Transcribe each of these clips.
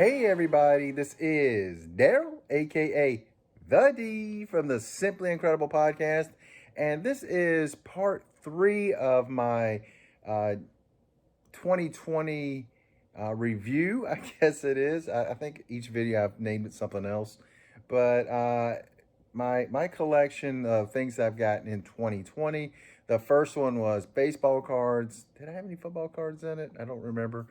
Hey everybody, this is Daryl, aka The D from the Simply Incredible podcast, and this is part 3 of my uh, 2020 review. I guess it is. I think each video I've named it something else, but my collection of things I've gotten in 2020. The first one was baseball cards. Did I have any football cards in it? I don't remember.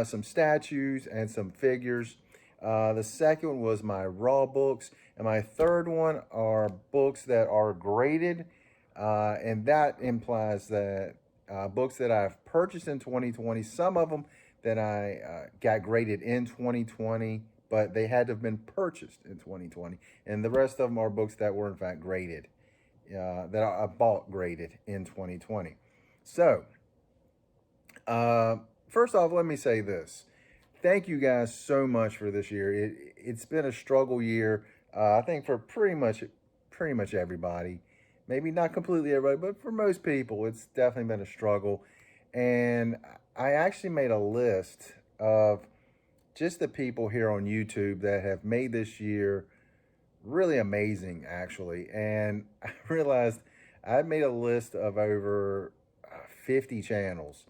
Some statues and some figures. The second one was my raw books, and my third one are books that are graded, and that implies that books that I've purchased in 2020, some of them that I got graded in 2020, but they had to have been purchased in 2020. And the rest of them are books that were in fact graded, that I bought graded in 2020. So, first off, let me say this. Thank you guys so much for this year. It's been a struggle year. I think for pretty much everybody. Maybe not completely everybody, but for most people, it's definitely been a struggle. And I actually made a list of just the people here on YouTube that have made this year really amazing, actually. And I realized I made a list of over 50 channels.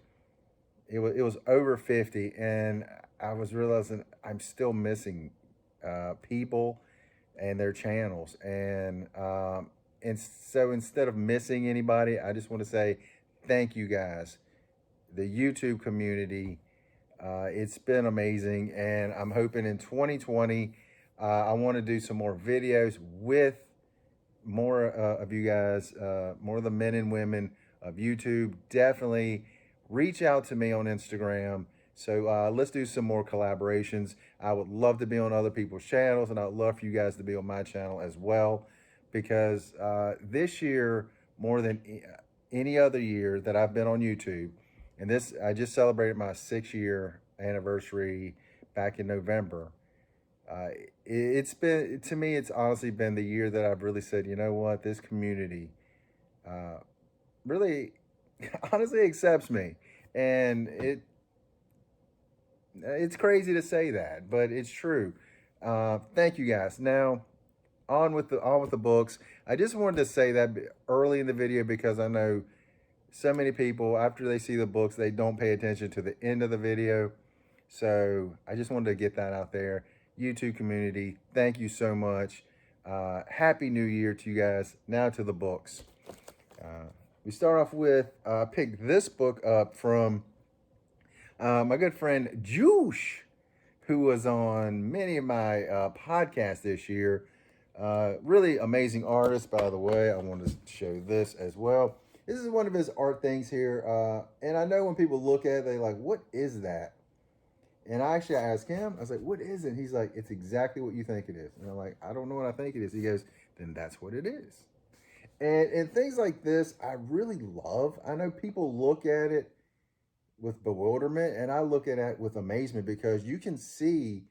It was over 50, and I was realizing I'm still missing people and their channels. And so instead of missing anybody, I just want to say thank you guys, the YouTube community. It's been amazing, and I'm hoping in 2020, I want to do some more videos with more of you guys, more of the men and women of YouTube. Definitely reach out to me on Instagram. So let's do some more collaborations. I would love to be on other people's channels, and I'd love for you guys to be on my channel as well, because this year, more than any other year that I've been on YouTube, and this, I just celebrated my 6-year anniversary back in November. It's been, to me, it's honestly been the year that I've really said, you know what, this community really honestly accepts me. And it's crazy to say that, but it's true. Thank you guys. Now, on with the books. I just wanted to say that early in the video because I know so many people, after they see the books, they don't pay attention to the end of the video. So I just wanted to get that out there. YouTube community, thank you so much. Happy New Year to you guys. Now to the books. We start off with, picked this book up from my good friend Juice, who was on many of my podcasts this year. Really amazing artist, by the way. I want to show this as well. This is one of his art things here. And I know when people look at it, they're like, what is that? And I actually asked him, I was like, what is it? He's like, it's exactly what you think it is. And I'm like, I don't know what I think it is. He goes, then that's what it is. And things like this, I really love. I know people look at it with bewilderment, and I look at it with amazement because you can see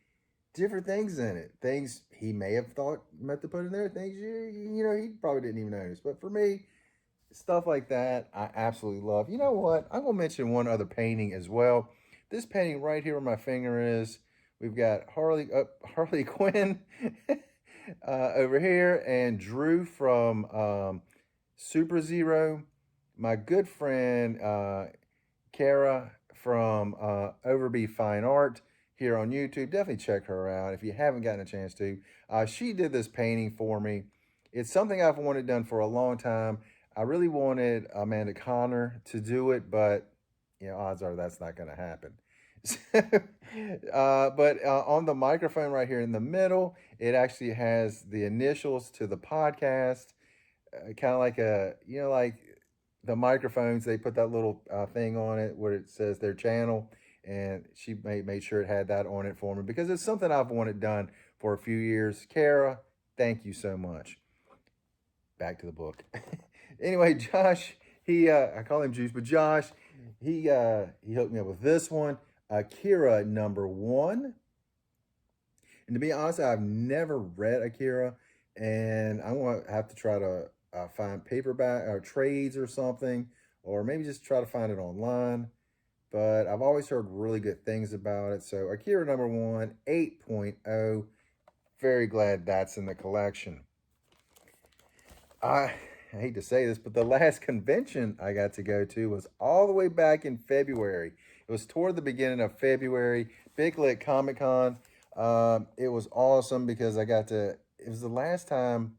different things in it. Things he may have thought meant to put in there, things he probably didn't even notice. But for me, stuff like that, I absolutely love. You know what? I'm gonna mention one other painting as well. This painting right here where my finger is, we've got Harley Quinn over here, and Drew from Super Zero. My good friend Kara from Overby Fine Art here on YouTube. Definitely check her out if you haven't gotten a chance to. She did this painting for me. It's something I've wanted done for a long time. I really wanted Amanda Connor to do it, but odds are that's not going to happen. But on the microphone right here in the middle, it actually has the initials to the podcast, kind of like like the microphones. They put that little thing on it where it says their channel, and she made sure it had that on it for me because it's something I've wanted done for a few years. Kara, thank you so much. Back to the book. Anyway, Josh, I call him Juice, but Josh, he hooked me up with this one, Akira #1. And to be honest, I've never read Akira, and I'm going to have to try to find paperback or trades or something, or maybe just try to find it online. but I've always heard really good things about it. So Akira number 1, 8.0. Very glad that's in the collection. I hate to say this, but the last convention I got to go to was all the way back in February. It was toward the beginning of February, Big Lit Comic Con. It was awesome because it was the last time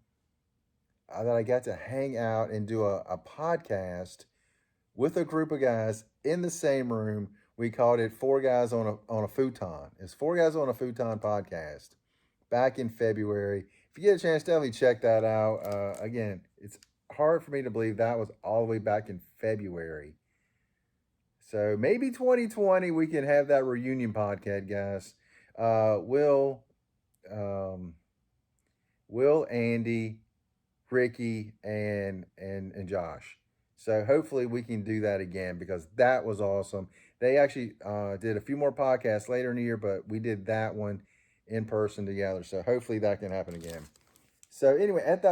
that I got to hang out and do a podcast with a group of guys in the same room. We called it Four Guys on a Futon. It's Four Guys on a Futon podcast back in February. If you get a chance, definitely check that out. Again, it's hard for me to believe that was all the way back in February. So maybe 2020 we can have that reunion podcast, guys. Um, Will, Andy, Ricky, and Josh. So hopefully we can do that again because that was awesome. They actually did a few more podcasts later in the year, but we did that one in person together. So hopefully that can happen again. So anyway, at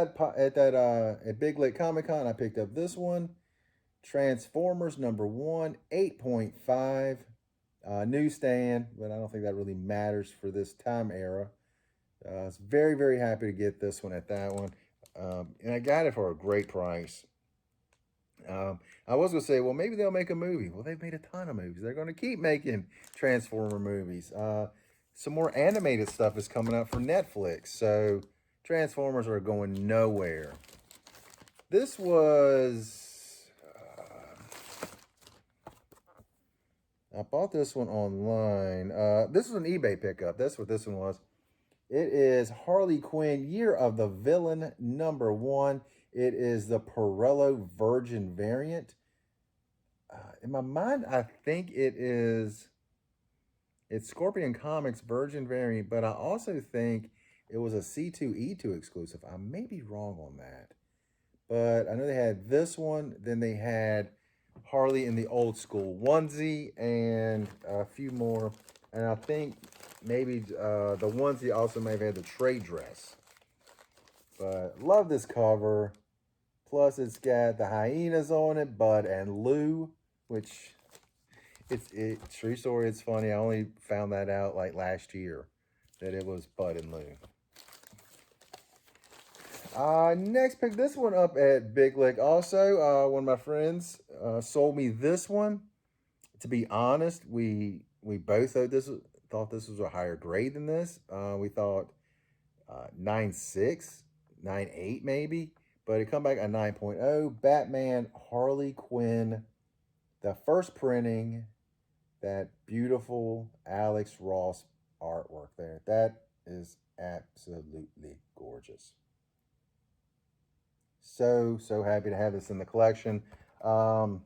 Big Lit Comic Con, I picked up this one, Transformers number 1, 8.5, newsstand, but I don't think that really matters for this time era. I was very, very happy to get this one at that one. And I got it for a great price. I was going to say, well, maybe they'll make a movie. Well, they've made a ton of movies. They're going to keep making Transformer movies. Some more animated stuff is coming out for Netflix. So Transformers are going nowhere. This was... I bought this one online. This was an eBay pickup. That's what this one was. It is Harley Quinn, Year of the Villain, number 1. It is the Pirello Virgin variant. In my mind, I think it's Scorpion Comics Virgin variant, but I also think it was a C2E2 exclusive. I may be wrong on that. But I know they had this one. Then they had Harley in the old school onesie and a few more. And I think maybe the onesie also may have had the trade dress. But love this cover. Plus it's got the hyenas on it, Bud and Lou, which true story, it's funny. I only found that out like last year that it was Bud and Lou. Next, pick this one up at Big Lick. Also, one of my friends sold me this one. To be honest, we both thought this was a higher grade than this. We thought 9.6, 9.8 maybe, but it come back at 9.0. Batman, Harley Quinn, the first printing, that beautiful Alex Ross artwork there. That is absolutely gorgeous. So happy to have this in the collection. I'm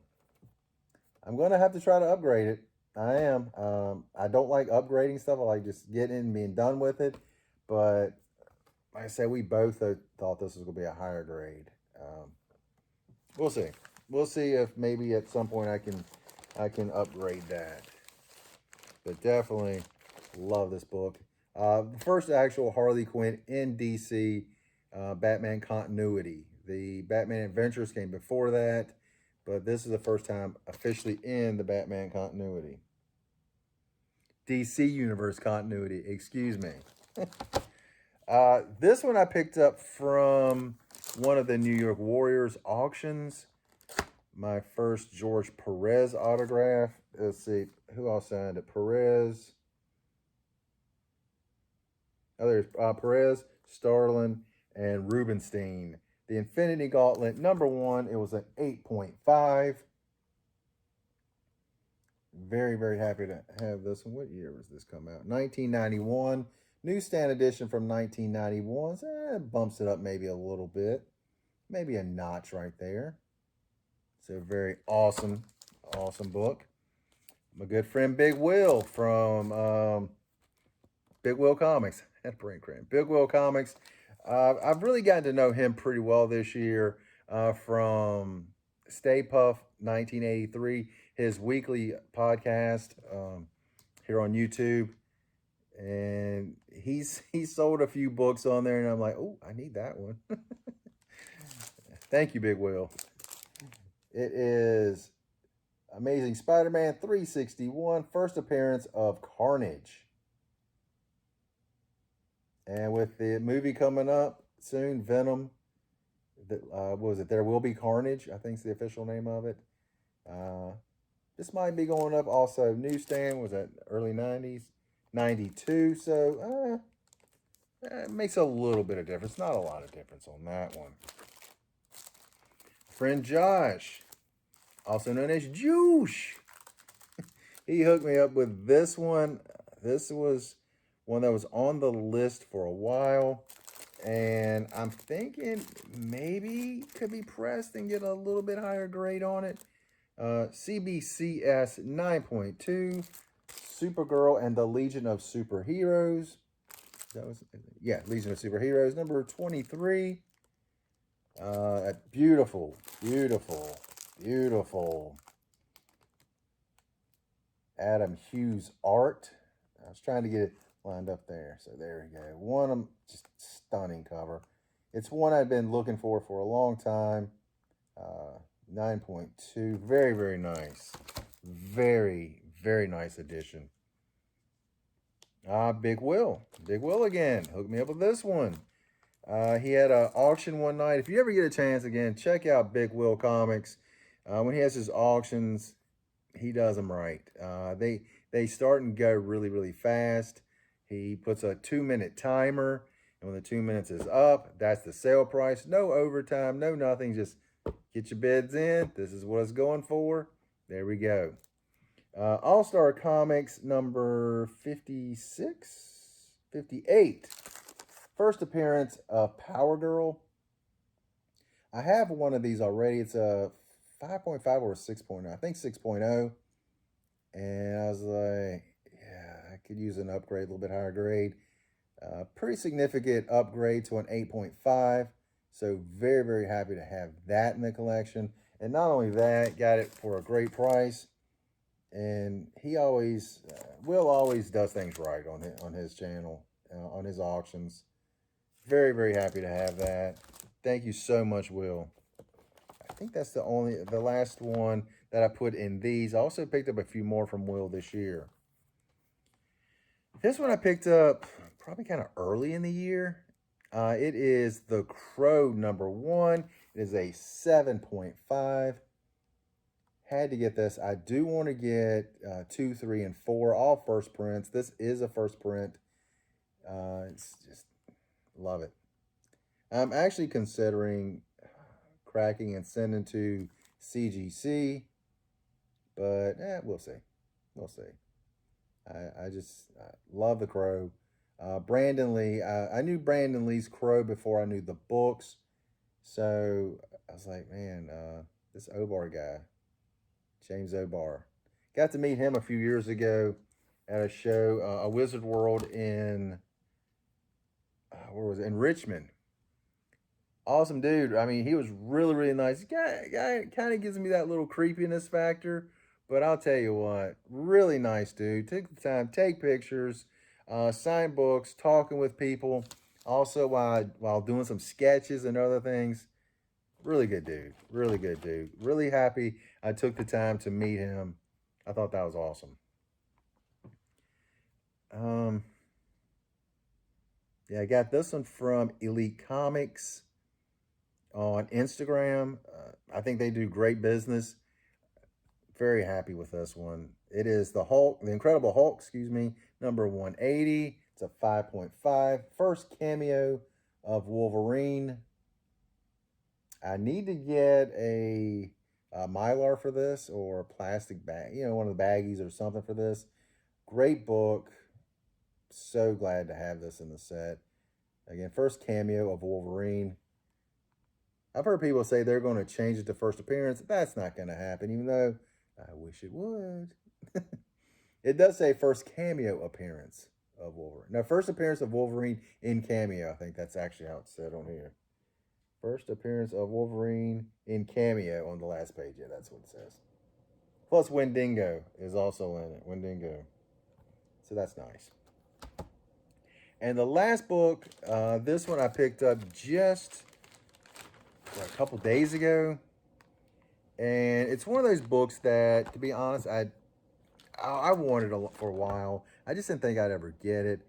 going to have to try to upgrade it. I am. I don't like upgrading stuff. I like just getting it and being done with it. But like I said, we both thought this was going to be a higher grade. We'll see. We'll see if maybe at some point I can upgrade that. But definitely love this book. The first actual Harley Quinn in DC Batman continuity. The Batman Adventures came before that, but this is the first time officially in the Batman continuity. DC Universe continuity, excuse me. This one I picked up from one of the New York Warriors auctions. My first George Perez autograph. Let's see, who else signed it? Perez. Oh, there's Perez, Starlin, and Rubenstein. The Infinity Gauntlet, number 1. It was an 8.5. Very, very happy to have this one. What year was this come out? 1991. Newsstand edition from 1991. So it bumps it up maybe a little bit. Maybe a notch right there. It's a very awesome, awesome book. My good friend Big Will from Big Will Comics. That's brain cramp. Big Will Comics. I've really gotten to know him pretty well this year from Stay Puff 1983, his weekly podcast here on YouTube. And he sold a few books on there, and I'm like, oh, I need that one. Thank you, Big Will. It is Amazing Spider-Man 361, first appearance of Carnage. And with the movie coming up soon, Venom, what was it? There Will Be Carnage, I think is the official name of it. This might be going up also. Newsstand was at early 90s, 92. So it makes a little bit of difference. Not a lot of difference on that one. Friend Josh, also known as Juice, he hooked me up with this one. This was one that was on the list for a while. And I'm thinking maybe could be pressed and get a little bit higher grade on it. CBCS 9.2, Supergirl and the Legion of Superheroes. Legion of Superheroes, number 23. Beautiful, beautiful, beautiful Adam Hughes art. I was trying to get it lined up there. So there we go. One of them, just stunning cover. It's one I've been looking for a long time. 9.2. Very, very nice. Very, very nice addition. Big Will. Big Will again. Hooked me up with this one. He had an auction one night. If you ever get a chance, again, check out Big Will Comics. When he has his auctions, he does them right. They start and go really, really fast. He puts a 2-minute timer, and when the 2 minutes is up, that's the sale price. No overtime, no nothing. Just get your bids in. This is what it's going for. There we go. All-Star Comics number 58. First appearance of Power Girl. I have one of these already. It's a 5.5 or a 6.0. I think 6.0. And I was like, yeah, I could use an upgrade, a little bit higher grade. Pretty significant upgrade to an 8.5. So very, very happy to have that in the collection. And not only that, got it for a great price. And he always, Will always does things right on his channel, on his auctions. Very, very happy to have that. Thank you so much, Will. I think that's the last one that I put in these. I also picked up a few more from Will this year. This one I picked up probably kind of early in the year. It is The Crow number 1. It is a 7.5. Had to get this. I do want to get 2, 3, and 4, all first prints. This is a first print. It's just, love it. I'm actually considering cracking and sending to CGC, but we'll see. We'll see. I just love The Crow. Brandon Lee. I knew Brandon Lee's Crow before I knew the books, so I was like, man, this Obar guy, James Obar, got to meet him a few years ago at a show, a Wizard World in where was it? In Richmond. Awesome dude. I mean, he was really, really nice. Guy kind of gives me that little creepiness factor, but I'll tell you what, really nice dude. Take the time, take pictures, sign books, talking with people. Also, while doing some sketches and other things. Really good dude. Really good dude. Really happy I took the time to meet him. I thought that was awesome. Yeah, I got this one from Elite Comics on Instagram. I think they do great business. Very happy with this one. It is the Incredible Hulk, number 180. It's a 5.5. First cameo of Wolverine. I need to get a Mylar for this, or a plastic bag, one of the baggies or something for this. Great book. So glad to have this in the set. Again, first cameo of Wolverine. I've heard people say they're going to change it to first appearance. That's not going to happen, even though I wish it would. It does say first cameo appearance of Wolverine. Now, first appearance of Wolverine in cameo. I think that's actually how it's said on here. First appearance of Wolverine in cameo on the last page. Yeah, that's what it says. Plus, Wendigo is also in it. Wendigo. So that's nice. And the last book, this one I picked up just a couple days ago. And it's one of those books that, to be honest, I wanted for a while. I just didn't think I'd ever get it.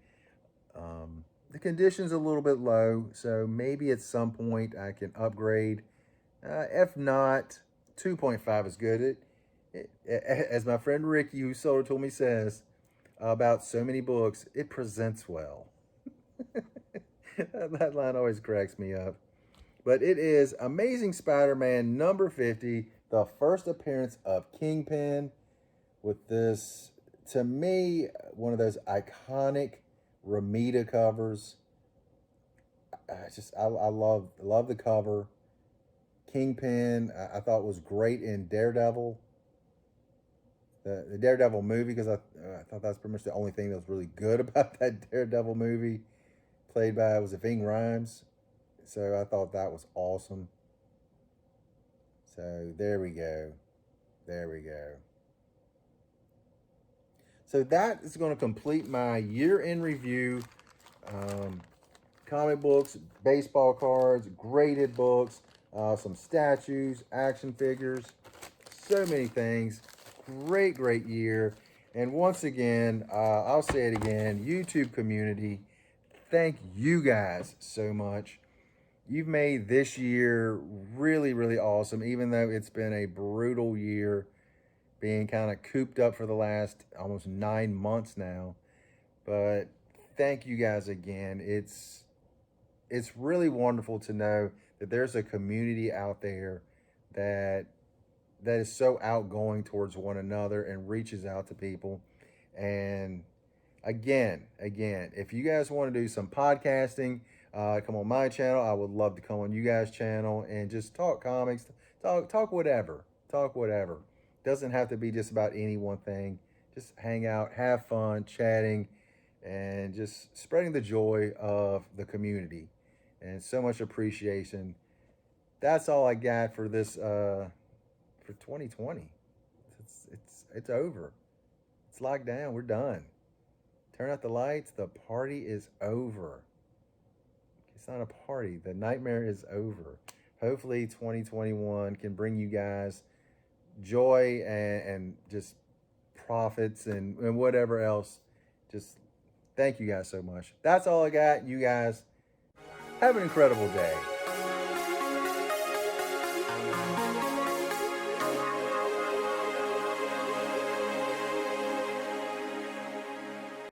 The condition's a little bit low, so maybe at some point I can upgrade. If not, 2.5 is good. As my friend Ricky, who sold it to me, says about so many books, it presents well. That line always cracks me up. But it is Amazing Spider-Man number 50, the first appearance of Kingpin, with this, to me, one of those iconic Ramita covers. I love the cover. Kingpin, I thought was great in Daredevil, the Daredevil movie, because I thought that's pretty much the only thing that was really good about that Daredevil movie, played by, was it Ving Rhames? So I thought that was awesome. So there we go. There we go. So that is going to complete my year-end review. Comic books, baseball cards, graded books, some statues, action figures, so many things. Great year. And once again, I'll say it again, YouTube community, thank you guys so much. You've made this year really awesome, even though it's been a brutal year, being kind of cooped up for the last almost 9 months now. But thank you guys again. It's really wonderful to know that there's a community out there that is so outgoing towards one another and reaches out to people. And again, if you guys want to do some podcasting, come on my channel. I would love to come on you guys' channel and just talk comics, talk whatever. Doesn't have to be just about any one thing. Just hang out, have fun, chatting, and just spreading the joy of the community. And so much appreciation. That's all I got for this for 2020. It's over. It's locked down. We're done. Turn out the lights. The party is over. It's not a party. The nightmare is over. Hopefully 2021 can bring you guys joy and just profits and whatever else. Just thank you guys so much. That's all I got. You guys have an incredible day.